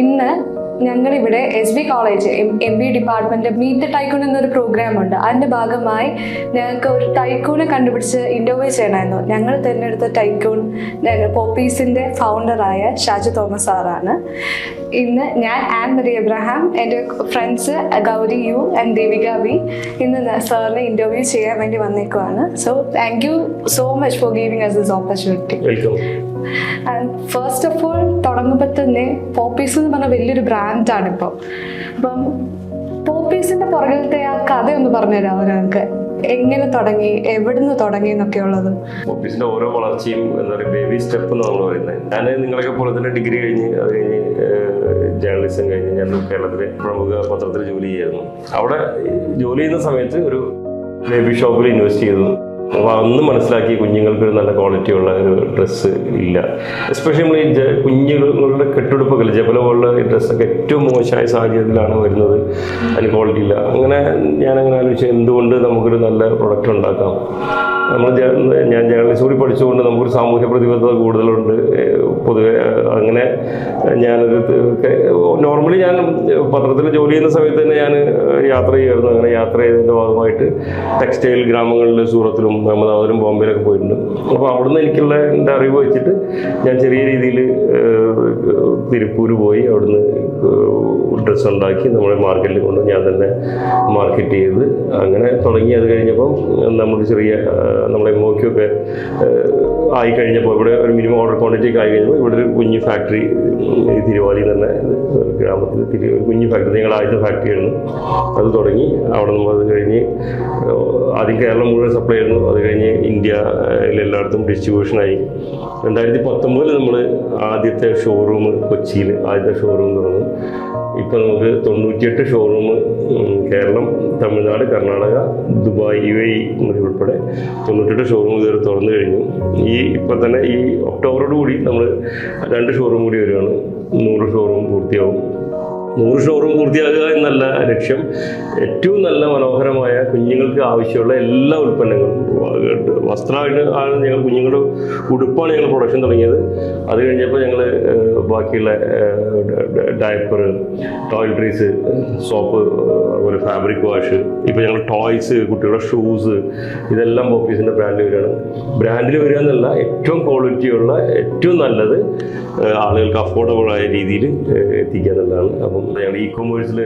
ഇന്ന് ഞങ്ങളിവിടെ SB college MBA department meet the tycoon എന്നൊരു പ്രോഗ്രാമുണ്ട്. അതിൻ്റെ ഭാഗമായി ഞങ്ങൾക്ക് ഒരു ടൈക്കൂണെ കണ്ടുപിടിച്ച് ഇൻ്റർവ്യൂ ചെയ്യണമായിരുന്നു. ഞങ്ങൾ തിരഞ്ഞെടുത്ത ടൈക്കൂൺ പോപ്പീസിൻ്റെ ഫൗണ്ടറായ ഷാജു തോമസ് സാറാണ്. ഇന്ന് ഞാൻ ആൻ മരിയ എബ്രഹാം, എൻ്റെ friends Gauri U and Devika B ഇന്ന് സാറിനെ ഇൻ്റർവ്യൂ ചെയ്യാൻ വേണ്ടി വന്നേക്കുവാണ്. So thank you so much for giving us this opportunity. And first of all തുടങ്ങുമ്പോൾ തന്നെ പോപ്പീസ് എന്ന് പറഞ്ഞ വലിയൊരു ബ്രാൻഡാണ് ഇപ്പോൾ. അപ്പം പോപ്പീസിൻ്റെ പുറകിലത്തെ ആ കഥയൊന്ന് പറഞ്ഞുതരാമോ ഞങ്ങൾക്ക്? എങ്ങനെ തുടങ്ങി, എവിടുന്ന് തുടങ്ങി എന്നൊക്കെ ഉള്ളത്? പോപ്പീസിന്റെ ഓരോ വളർച്ചയും എന്താ പറയുക ബേബി സ്റ്റെപ്പ് എന്ന് നമ്മൾ പറയുന്നത്. ഞാൻ നിങ്ങളൊക്കെ പോലെ തന്നെ ഡിഗ്രി കഴിഞ്ഞ് അത് കഴിഞ്ഞ് ജേർണലിസം കഴിഞ്ഞ് ഞാൻ കേരളത്തിലെ പ്രമുഖ പത്രത്തിൽ ജോലി ചെയ്യായിരുന്നു. അവിടെ ജോലി ചെയ്യുന്ന സമയത്ത് ഒരു ബേബി ഷോപ്പിൽ ഇൻവെസ്റ്റ് ചെയ്തു. അപ്പോൾ അന്ന് മനസ്സിലാക്കി കുഞ്ഞുങ്ങൾക്ക് ഒരു നല്ല ക്വാളിറ്റിയുള്ള ഒരു ഡ്രസ്സ് ഇല്ല. എസ്പെഷ്യലി നമ്മൾ ഈ കുഞ്ഞുങ്ങളുടെ കെട്ടുടുപ്പൊക്കെ ജബല പോലുള്ള ഡ്രസ്സൊക്കെ ഏറ്റവും മോശമായ സാഹചര്യത്തിലാണ് വരുന്നത്. അതിന് ക്വാളിറ്റി ഇല്ല. ഞാനങ്ങനെ ആലോചിച്ചു എന്തുകൊണ്ട് നമുക്കൊരു നല്ല പ്രൊഡക്റ്റ് ഉണ്ടാക്കാം. ഞാൻ ജേർണലിസ്റ്റ് കൂടി പഠിച്ചുകൊണ്ട് നമുക്കൊരു സാമൂഹ്യ പ്രതിബദ്ധത കൂടുതലുണ്ട് പൊതുവെ. അങ്ങനെ ഞാനൊരു നോർമലി ഞാൻ പത്രത്തിൽ ജോലി ചെയ്യുന്ന സമയത്ത് തന്നെ ഞാൻ യാത്ര ചെയ്യുമായിരുന്നു. അങ്ങനെ യാത്ര ചെയ്തതിൻ്റെ ഭാഗമായിട്ട് ടെക്സ്റ്റൈൽ ഗ്രാമങ്ങളിൽ സൂറത്തിലും അഹമ്മദാബാദിലും ബോംബെയിലൊക്കെ പോയിട്ടുണ്ട്. അപ്പോൾ അവിടുന്ന് എനിക്കുള്ള എൻ്റെ അറിവ് വെച്ചിട്ട് ഞാൻ ചെറിയ രീതിയിൽ തിരുപ്പൂർ പോയി അവിടുന്ന് ഡ്രസ്സ് ഉണ്ടാക്കി നമ്മുടെ മാർക്കറ്റിൽ കൊണ്ട് ഞാൻ തന്നെ മാർക്കറ്റ് ചെയ്ത് അങ്ങനെ തുടങ്ങി. അത് കഴിഞ്ഞപ്പം നമ്മൾ ചെറിയ നമ്മളെ MOQ ആയി കഴിഞ്ഞപ്പോൾ ഇവിടെ ഒരു മിനിമം ഓർഡർ ക്വാണ്ടിറ്റി ഒക്കെ ആയി കഴിഞ്ഞപ്പോൾ ഇവിടെ ഒരു കുഞ്ഞു ഫാക്ടറി തിരുവാലിയിൽ തന്നെ ഗ്രാമത്തിൽ ഒരു കുഞ്ഞു ഫാക്ടറി ഞങ്ങൾ ആദ്യത്തെ ഫാക്ടറി ആയിരുന്നു. അത് തുടങ്ങി. അവിടെ നമ്മൾ അത് കഴിഞ്ഞ് ആദ്യം കേരളം മുഴുവൻ സപ്ലൈ ആയിരുന്നു. അത് കഴിഞ്ഞ് ഇന്ത്യയിൽ എല്ലായിടത്തും ഡിസ്ട്രിബ്യൂഷനായി. 2019 നമ്മൾ ആദ്യത്തെ ഷോറൂം കൊച്ചിയിൽ ആദ്യത്തെ ഷോറൂം തുറന്നു. ഇപ്പോൾ നമുക്ക് 98 showroom Keralam, Tamil Nadu, Karnataka, Dubai, UAE ഉൾപ്പെടെ 98 ഷോറൂം ഇതുവരെ തുറന്നു കഴിഞ്ഞു. ഇപ്പം തന്നെ ഈ ഒക്ടോബറോടുകൂടി നമ്മൾ 2 ഷോറൂം കൂടി വരികയാണ്. 100 ഷോറൂം പൂർത്തിയാവും. 100 ഷോറൂം പൂർത്തിയാക്കുക എന്നല്ല ലക്ഷ്യം. ഏറ്റവും നല്ല മനോഹരമായ കുഞ്ഞുങ്ങൾക്ക് ആവശ്യമുള്ള എല്ലാ ഉൽപ്പന്നങ്ങളും, വസ്ത്രമായിട്ട് ആണ് ഞങ്ങൾ കുഞ്ഞുങ്ങളുടെ ഉടുപ്പാണ് ഞങ്ങൾ പ്രൊഡക്ഷൻ തുടങ്ങിയത്. അത് കഴിഞ്ഞപ്പോൾ ഞങ്ങൾ ബാക്കിയുള്ള ഡയപ്പർ, ടോയ്ലറ്ററീസ്, സോപ്പ്, അതുപോലെ ഫാബ്രിക് വാഷ്, ഇപ്പോൾ ഞങ്ങൾ ടോയ്സ്, കുട്ടികളുടെ ഷൂസ്, ഇതെല്ലാം പോപ്പീസിൻ്റെ ബ്രാൻഡിൽ വരികയാണ്. ബ്രാൻഡിൽ വരിക എന്നല്ല, ഏറ്റവും ക്വാളിറ്റിയുള്ള ഏറ്റവും നല്ലത് ആളുകൾക്ക് അഫോർഡബിളായ രീതിയിൽ എത്തിക്കുക എന്നുള്ളതാണ്. അപ്പം ഞങ്ങൾ ഇ-കൊമേഴ്സിൽ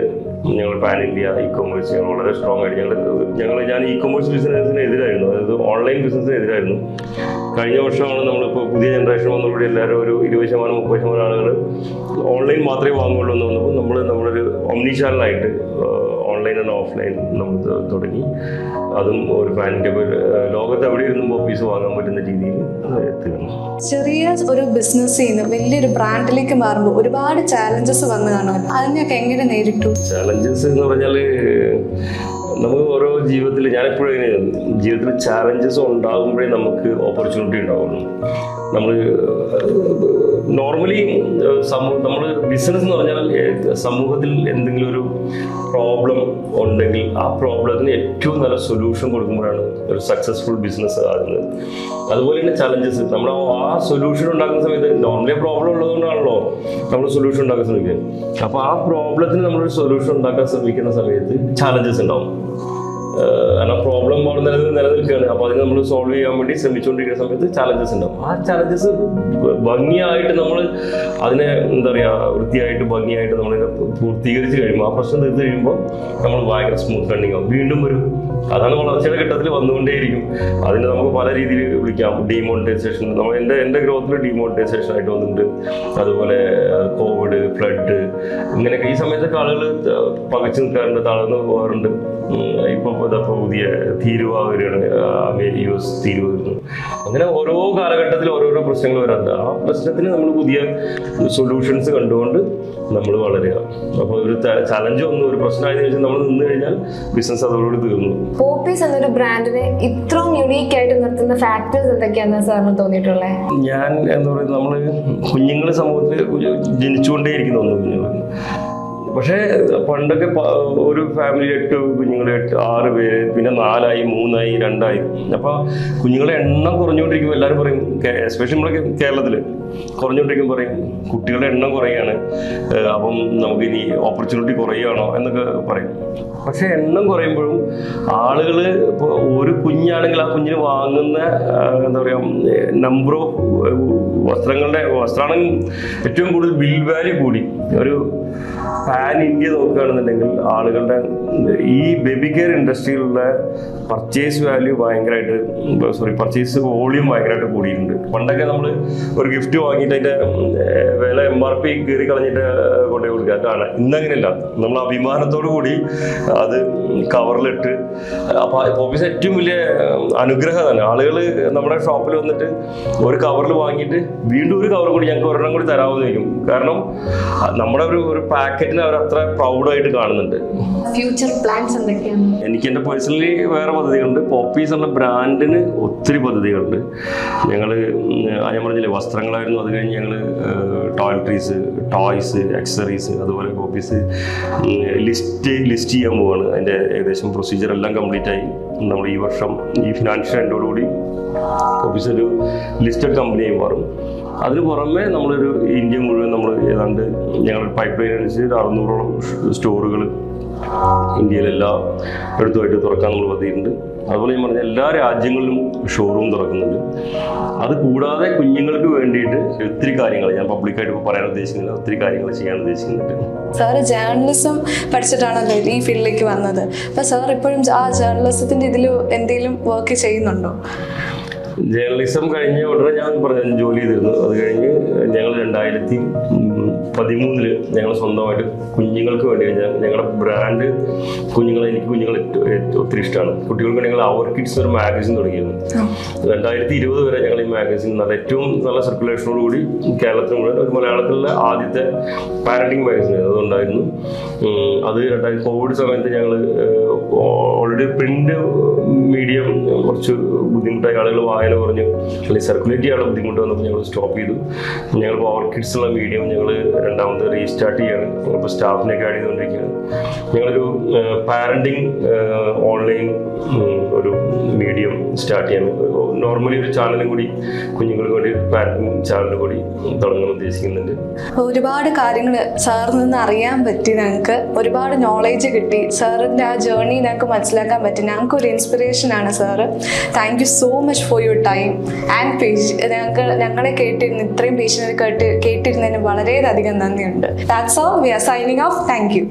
ഞങ്ങൾ പാൻ ഇന്ത്യ ഇ-കൊമേഴ്സ് ഞങ്ങൾ വളരെ സ്ട്രോങ് ആയിട്ട് ഞാൻ ഇ-കൊമേഴ്സ് ബിസിനസ്സിന് എതിരായിരുന്നു. അതായത് ഓൺലൈൻ ബിസിനസ്സിന് എതിരായിരുന്നു. കഴിഞ്ഞ വർഷമാണ് നമ്മളിപ്പോൾ പുതിയ ജനറേഷൻ വന്നതോടെ എല്ലാവരും ഒരു 20% 30% ആളുകൾ ഓൺലൈൻ മാത്രമേ വാങ്ങുള്ളൂ എന്ന് വന്നപ്പോൾ നമ്മളൊരു ഒമ്നി ചാനലായിട്ട് ഓൺലൈൻ ആൻഡ് ഓഫ്ലൈൻ നമ്മൾ തുടങ്ങി. അതും ഒരു പാനിൻ്റെ ലോകത്ത് എവിടെ ഇരുന്നും പോപ്പീസ് വാങ്ങാൻ പറ്റുന്ന രീതിയിൽ എത്തുകയാണ്. ചെറിയ ഒരു ബിസിനസ്സിൽ നിന്ന് വലിയൊരു ബ്രാൻഡിലേക്ക് മാറുമ്പോൾ ഒരുപാട് ചാലഞ്ചസ് വന്നു കാണുമല്ലോ, അതിനൊക്കെ എങ്ങനെ നേരിട്ടു? ചാലഞ്ചസ് എന്ന് പറഞ്ഞാൽ നമുക്ക് ഓരോ ജീവിതത്തിൽ ഞാനെപ്പോഴും എങ്ങനെയാണ് ജീവിതത്തിൽ ചാലഞ്ചസ് ഉണ്ടാകുമ്പോഴേ നമുക്ക് ഓപ്പർച്യൂണിറ്റി ഉണ്ടാവുള്ളൂ. നമ്മൾ നോർമലി നമ്മൾ ബിസിനസ് എന്ന് പറഞ്ഞാൽ സമൂഹത്തിൽ എന്തെങ്കിലും ഒരു പ്രോബ്ലം ഉണ്ടെങ്കിൽ ആ പ്രോബ്ലത്തിന് ഏറ്റവും നല്ല സൊല്യൂഷൻ കൊടുക്കുമ്പോഴാണ് ഒരു സക്സസ്ഫുൾ ബിസിനസ് ആകുന്നത്. അതുപോലെ തന്നെ ചലഞ്ചസ് നമ്മൾ ആ സൊല്യൂഷൻ ഉണ്ടാക്കുന്ന സമയത്ത് നോർമലി പ്രോബ്ലം ഉള്ളതുകൊണ്ടാണല്ലോ നമ്മൾ സൊല്യൂഷൻ ഉണ്ടാക്കാൻ ശ്രമിക്കുന്നത്. അപ്പോൾ ആ പ്രോബ്ലത്തിന് നമ്മളൊരു സൊല്യൂഷൻ ഉണ്ടാക്കാൻ ശ്രമിക്കുന്ന സമയത്ത് ചാലഞ്ചസ് ഉണ്ടാവും. കാരണം പ്രോബ്ലം അവിടെ നിലനിൽക്കുകയാണ്. അപ്പോൾ അതിന് നമ്മൾ സോൾവ് ചെയ്യാൻ വേണ്ടി ശ്രമിച്ചുകൊണ്ടിരിക്കുന്ന സമയത്ത് ചാലഞ്ചസ് ഉണ്ടാവും. ആ ചാലഞ്ചസ് ഭംഗിയായിട്ട് നമ്മൾ അതിനെ എന്താ പറയുക വൃത്തിയായിട്ട് ഭംഗിയായിട്ട് നമ്മളിനെ പൂർത്തീകരിച്ച് കഴിയുമ്പോൾ ആ പ്രശ്നം തീർത്ത് കഴിയുമ്പോൾ നമ്മൾ ഭയങ്കര സ്മൂത്ത് റണ്ണിങ് ആവും. വീണ്ടും വരും. അതാണ് വളർച്ചയുടെ ഘട്ടത്തിൽ വന്നുകൊണ്ടേയിരിക്കും. അതിന് നമുക്ക് പല രീതിയിൽ വിളിക്കാം. ഡീമോണിറ്റൈസേഷൻ, നമ്മൾ എൻ്റെ ഗ്രോത്തിൽ ഡീമോണിറ്റൈസേഷൻ ആയിട്ട് വന്നിട്ടുണ്ട്. അതുപോലെ കോവിഡ്, ഫ്ലഡ്, ഇങ്ങനെയൊക്കെ ഈ സമയത്തൊക്കെ ആളുകൾ പകച്ചു നിൽക്കാറുണ്ട്, തളർന്നു പോകാറുണ്ട്. ഇപ്പോൾ പുതിയ തീരുവ വരികയാണ്, US തീരുവ വരുന്നു. അങ്ങനെ ഓരോ കാലഘട്ടത്തിൽ ഓരോരോ പ്രശ്നങ്ങൾ വരാറുണ്ട്. ആ പ്രശ്നത്തിന് നമ്മൾ പുതിയ സൊല്യൂഷൻസ് കണ്ടുകൊണ്ട് നമ്മൾ വളരുക. അപ്പോൾ ഒരു ചലഞ്ച് ഒന്നും ഒരു പ്രശ്നമായതിനു ശേഷം നമ്മൾ നിന്ന് കഴിഞ്ഞാൽ ബിസിനസ് അതോടുകൂടി തീർന്നു. പോപ്പീസ് എന്നൊരു ബ്രാൻഡിനെ ഇത്രയും യുണീക്ക് ആയിട്ട് നിർത്തുന്ന ഫാക്ടേഴ്സ് എന്തൊക്കെയാണെന്ന് സാറിന് തോന്നിയിട്ടുള്ളത്? ഞാൻ എന്താ പറയുക, നമ്മൾ കുഞ്ഞുങ്ങളെ സമൂഹത്തിൽ ജനിച്ചുകൊണ്ടേയിരിക്കുന്ന ഒന്ന് കുഞ്ഞുങ്ങൾ. പക്ഷേ പണ്ടൊക്കെ ഒരു ഫാമിലി 8 കുഞ്ഞുങ്ങൾ 6 പേര്, പിന്നെ 4 ആയി 3 ആയി 2 ആയി. അപ്പോൾ കുഞ്ഞുങ്ങളെ എണ്ണം കുറഞ്ഞുകൊണ്ടിരിക്കും. എല്ലാവരും പറയും, എസ്പെഷ്യലി നമ്മുടെ കേരളത്തിൽ കുറഞ്ഞുകൊണ്ടിരിക്കും, പറയും കുട്ടികളുടെ എണ്ണം കുറയുകയാണ്, അപ്പം നമുക്ക് ഇനി ഓപ്പർച്യൂണിറ്റി കുറയുകയാണോ എന്നൊക്കെ പറയും. പക്ഷെ എണ്ണം കുറയുമ്പോഴും ആളുകൾ ഇപ്പോൾ ഒരു കുഞ്ഞാണെങ്കിൽ ആ കുഞ്ഞിന് വാങ്ങുന്ന എന്താ പറയുക നമ്പർ ഓഫ് വസ്ത്രമാണെങ്കിൽ ഏറ്റവും കൂടുതൽ ബിൽ വാല്യൂ കൂടി. ഒരു പാൻ ഇന്ത്യ നോക്കുകയാണെന്നുണ്ടെങ്കിൽ ആളുകളുടെ ഈ ബേബി കെയർ ഇൻഡസ്ട്രിയിലുള്ള പർച്ചേസ് വാല്യൂ പർച്ചേസ് വോളിയം ഭയങ്കരമായിട്ട് കൂടിയിട്ടുണ്ട്. പണ്ടൊക്കെ നമ്മൾ ഒരു ഗിഫ്റ്റ് വാങ്ങിയിട്ട് അതിൻ്റെ വില MRP കയറി കളഞ്ഞിട്ട് കൊണ്ടുപോയി കൊടുക്കുക കാണാം. ഇന്നങ്ങനെയല്ല, നമ്മൾ അഭിമാനത്തോടു കൂടി അത് കവറിലിട്ട്. അപ്പോൾ പോപ്പീസ് ഏറ്റവും വലിയ അനുഗ്രഹമാണ്. ആളുകൾ നമ്മുടെ ഷോപ്പിൽ വന്നിട്ട് ഒരു കവറിൽ വാങ്ങിയിട്ട് വീണ്ടും ഒരു കവർ കൂടി ഞങ്ങൾക്ക് ഒരെണ്ണം കൂടി തരാമെന്ന് ചോദിക്കും. കാരണം നമ്മുടെ ഒരു പാക്കറ്റിന് അവർ അത്ര പ്രൗഡായിട്ട് കാണുന്നുണ്ട്. ഫ്യൂച്ചർ പ്ലാൻസ് എന്തൊക്കെയാണ്? എനിക്ക് എൻ്റെ പേഴ്സണലി വേറെ പദ്ധതികളുണ്ട്. പോപ്പീസ് എന്ന ബ്രാൻഡിന് ഒത്തിരി പദ്ധതികളുണ്ട്. ഞാൻ പറഞ്ഞില്ലേ വസ്ത്രങ്ങളായിരുന്നു, അത് കഴിഞ്ഞ് ഞങ്ങൾ ടോയ്ലറ്ററീസ്, ടോയ്സ്, ആക്സസറീസ്, അതുപോലെ പോപ്പീസ് ലിസ്റ്റ് ചെയ്യാൻ പോവാണ്. അതിൻ്റെ ഏകദേശം പ്രൊസീജിയർ എല്ലാം കംപ്ലീറ്റ് ആയി. നമ്മൾ ഈ വർഷം ഈ ഫിനാൻഷ്യൽ എൻഡോടുകൂടി പോപ്പീസ് ഒരു ലിസ്റ്റഡ് കമ്പനിയായി മാറും. അതിന് പുറമെ നമ്മളൊരു ഇന്ത്യ മുഴുവൻ നമ്മൾ ഏതാണ്ട് ഞങ്ങളുടെ പൈപ്പ് ലൈൻ അനുസരിച്ച് 600ഓളം സ്റ്റോറുകൾ ഇന്ത്യയിലെല്ലാം എടുത്തുമായിട്ട് തുറക്കാൻ നമ്മൾ പതിയിട്ടുണ്ട്. അതുപോലെ ഞാൻ പറഞ്ഞ എല്ലാ രാജ്യങ്ങളിലും ഷോറൂം തുറക്കുന്നുണ്ട്. അത് കൂടാതെ കുഞ്ഞുങ്ങൾക്ക് വേണ്ടിയിട്ട് ഒത്തിരി കാര്യങ്ങൾ ഞാൻ പബ്ലിക്കായിട്ട് ഇപ്പോൾ പറയാൻ ഉദ്ദേശിക്കുന്നില്ല, ഒത്തിരി കാര്യങ്ങൾ ചെയ്യാൻ ഉദ്ദേശിക്കുന്നുണ്ട്. സാറ് ജേർണലിസം പഠിച്ചിട്ടാണല്ലോ ഈ ഫീൽഡിലേക്ക് വന്നത്. അപ്പോൾ സാർ ഇപ്പോഴും ആ ജേർണലിസത്തിൻ്റെ ഇതിൽ എന്തെങ്കിലും വർക്ക് ചെയ്യുന്നുണ്ടോ? ജേർണലിസം കഴിഞ്ഞ ഉടനെ ഞാൻ ജോലി ചെയ്തിരുന്നു. അത് കഴിഞ്ഞ് ഞങ്ങൾ 2013 ഞങ്ങൾ സ്വന്തമായിട്ട് കുഞ്ഞുങ്ങൾക്ക് വേണ്ടി ഞങ്ങളുടെ ബ്രാൻഡ് എനിക്ക് കുഞ്ഞുങ്ങളെ ഒത്തിരി ഇഷ്ടമാണ്. കുട്ടികൾക്ക് ഞങ്ങൾ അവർ കിഡ്സ് ഒരു മാഗസിൻ തുടങ്ങിയിരുന്നു. 2020 വരെ ഞങ്ങൾ ഈ മാഗസിൻ ഏറ്റവും നല്ല സർക്കുലേഷനോടുകൂടി കേരളത്തിൽ മുഴുവൻ ഒരു മലയാളത്തിലെ ആദ്യത്തെ പാരന്റിങ് മാഗസിൻ അതുണ്ടായിരുന്നു. അത് കോവിഡ് സമയത്ത് ഞങ്ങൾ ഓൾറെഡി പ്രിന്റ് മീഡിയം കുറച്ച് ബുദ്ധിമുട്ടായി, ആളുകൾ വായന കുറഞ്ഞു, അല്ലെങ്കിൽ സർക്കുലേറ്റ് ചെയ്യാനുള്ള ബുദ്ധിമുട്ട് വന്നപ്പോൾ ഞങ്ങൾ സ്റ്റോപ്പ് ചെയ്തു. ഞങ്ങൾ പവർ കിഡ്സ് ഉള്ള മീഡിയം ഞങ്ങൾ രണ്ടാമത് റീസ്റ്റാർട്ട് ചെയ്യാണ്. ഞങ്ങളിപ്പോൾ സ്റ്റാഫിനൊക്കെ ആഡ് ചെയ്തുകൊണ്ടിരിക്കുകയാണ്. ഞങ്ങളൊരു പാരന്റിങ് ഓൺലൈൻ ഒരു മീഡിയം സ്റ്റാർട്ട് ചെയ്യാൻ, നോർമലി ഒരു ചാനലും കൂടി കുഞ്ഞുങ്ങൾക്ക് വേണ്ടി പാരന്റിങ് ചാനൽ കൂടി തുടങ്ങാൻ ഉദ്ദേശിക്കുന്നുണ്ട്. ഒരുപാട് കാര്യങ്ങൾ സാറിൽ നിന്ന് അറിയാൻ പറ്റി, ഞങ്ങൾക്ക് ഒരുപാട് നോളേജ് കിട്ടി. സാറിൻ്റെ ആ ജേർണി ഞങ്ങൾക്ക് മനസ്സിലാക്കാൻ പറ്റി. ഞങ്ങൾക്ക് ഒരു ഇൻസ്പിറേഷനാണ് sir. Thank you so much for your time and ഞങ്ങളെ കേട്ടിരുന്നു, ഇത്രയും പേഷ്യൻ്റ് കേട്ടിരുന്നതിന് വളരെയധികം നന്ദിയുണ്ട്. That's all. We are signing off. Thank U.